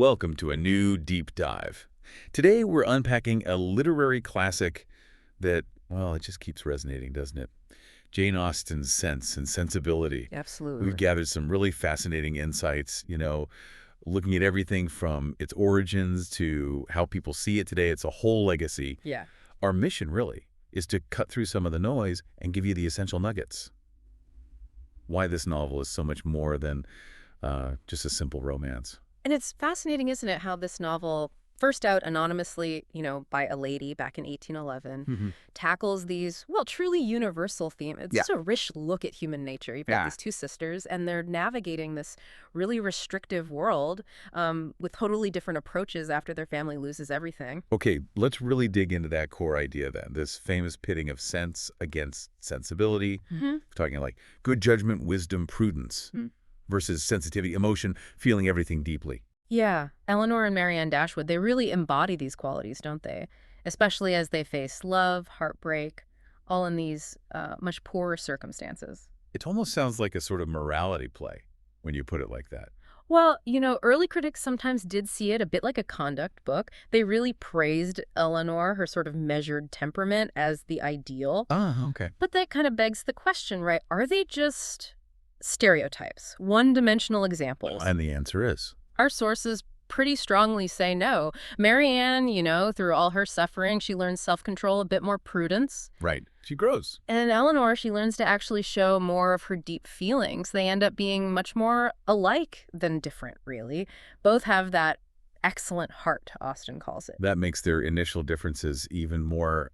Welcome to a new deep dive. Today we're unpacking a literary classic that, well, it just keeps resonating, doesn't it? Jane Austen's Sense and Sensibility. We've Absolutely. gathered some really fascinating insights, looking at everything from its origins to how people see it today. It's a whole legacy. Yeah. Our mission, really, is to cut through some of the noise and give you the essential nuggets. Why this novel is so much more than just a simple romance. And it's fascinating, isn't it, how this novel, first out anonymously, by a lady back in 1811, Hmm. tackles these, well, truly universal themes. It's Yeah. just a rich look at human nature. You've got Yeah. these two sisters, and they're navigating this really restrictive world with totally different approaches after their family loses everything. Okay, let's really dig into that core idea then. This famous pitting of sense against sensibility. Hmm. We're talking like good judgment, wisdom, prudence versus sensitivity, emotion, feeling everything deeply. Yeah, Eleanor and Marianne Dashwood, they really embody these qualities, don't they? Especially as they face love, heartbreak, all in these much poorer circumstances. It almost sounds like a sort of morality play when you put it like that. Well, early critics sometimes did see it a bit like a conduct book. They really praised Eleanor, her sort of measured temperament, as the ideal. Ah, okay. But that kind of begs the question, right? Are they just stereotypes, one-dimensional examples? And the answer is Our sources pretty strongly say no. Marianne, through all her suffering, she learns self-control, a bit more prudence. right. She grows. And Eleanor, she learns to actually show more of her deep feelings. They end up being much more alike than different, really. Both have that excellent heart, Austen calls it. That makes their initial differences even more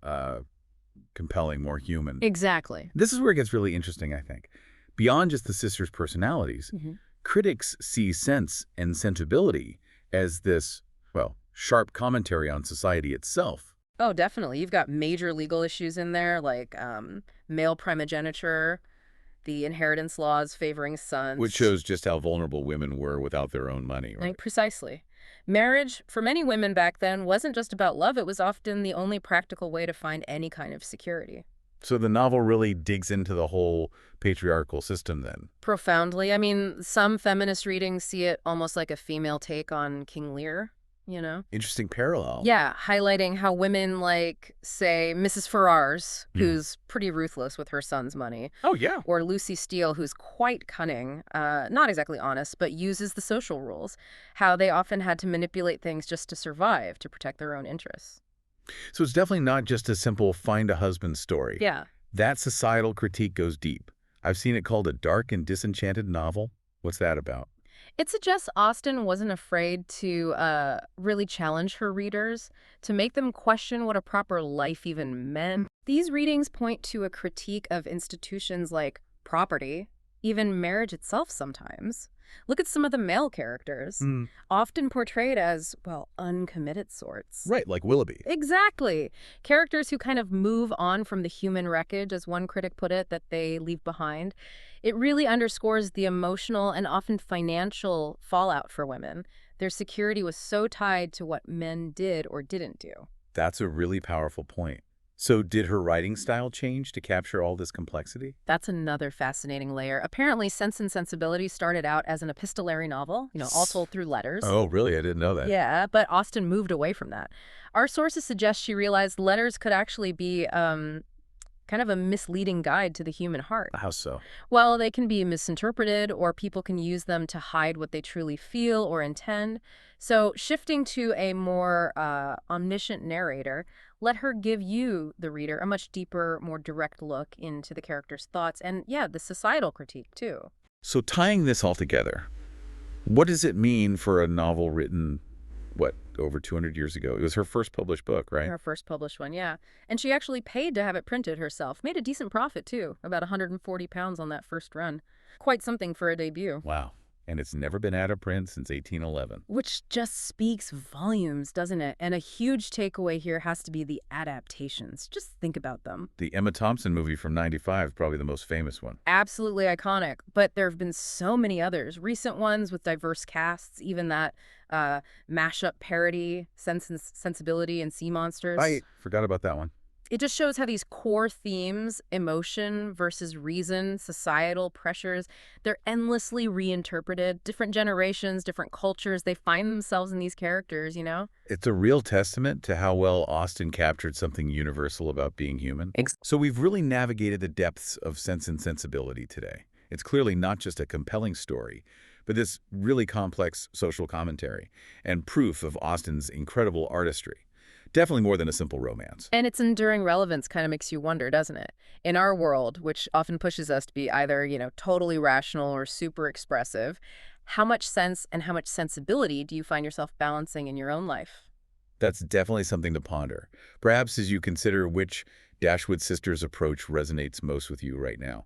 compelling, more human. Exactly. This is where it gets really interesting, I think. Beyond just the sisters' personalities, critics see sense and sensibility as this, well, sharp commentary on society itself. Oh, definitely. You've got major legal issues in there, like male primogeniture, the inheritance laws favoring sons. Which shows just how vulnerable women were without their own money. Right? Right, precisely. Marriage, for many women back then, wasn't just about love. It was often the only practical way to find any kind of security. So the novel really digs into the whole patriarchal system then. Profoundly. I mean, some feminist readings see it almost like a female take on King Lear. Interesting parallel. Yeah, highlighting how women like, say, Mrs. Ferrars, who's pretty ruthless with her son's money, Oh, yeah. or Lucy Steele, who's quite cunning, not exactly honest, but uses the social rules, how they often had to manipulate things just to survive, to protect their own interests. So it's definitely not just a simple find a husband story. Yeah. That societal critique goes deep. I've seen it called a dark and disenchanted novel. What's that about? It suggests Austen wasn't afraid to really challenge her readers, to make them question what a proper life even meant. These readings point to a critique of institutions like property, even marriage itself sometimes. Look at some of the male characters, often portrayed as, well, uncommitted sorts. Right, like Willoughby. Exactly. Characters who kind of move on from the human wreckage, as one critic put it, that they leave behind. It really underscores the emotional and often financial fallout for women. Their security was so tied to what men did or didn't do. That's a really powerful point. So did her writing style change to capture all this complexity? That's another fascinating layer. Apparently, Sense and Sensibility started out as an epistolary novel, all told through letters. Oh, really? I didn't know that. Yeah, but Austen moved away from that. Our sources suggest she realized letters could actually be kind of a misleading guide to the human heart. How so? Well, they can be misinterpreted, or people can use them to hide what they truly feel or intend. So shifting to a more omniscient narrator, let her give you, the reader, a much deeper, more direct look into the character's thoughts and, yeah, the societal critique, too. So tying this all together, what does it mean for a novel written, over 200 years ago? It was her first published book, right? Her first published one, yeah. And she actually paid to have it printed herself. Made a decent profit, too. About £140 on that first run. Quite something for a debut. Wow. And it's never been out of print since 1811. Which just speaks volumes, doesn't it? And a huge takeaway here has to be the adaptations. Just think about them. The Emma Thompson movie from '95 is probably the most famous one. Absolutely iconic. But there have been so many others. Recent ones with diverse casts, even that mashup parody, Sense and Sensibility and Sea Monsters. I forgot about that one. It just shows how these core themes, emotion versus reason, societal pressures, they're endlessly reinterpreted. Different generations, different cultures, they find themselves in these characters. It's a real testament to how well Austen captured something universal about being human. So we've really navigated the depths of Sense and Sensibility today. It's clearly not just a compelling story, but this really complex social commentary and proof of Austen's incredible artistry. Definitely more than a simple romance. And its enduring relevance kind of makes you wonder, doesn't it? In our world, which often pushes us to be either totally rational or super expressive, how much sense and how much sensibility do you find yourself balancing in your own life? That's definitely something to ponder, perhaps as you consider which Dashwood Sisters approach resonates most with you right now.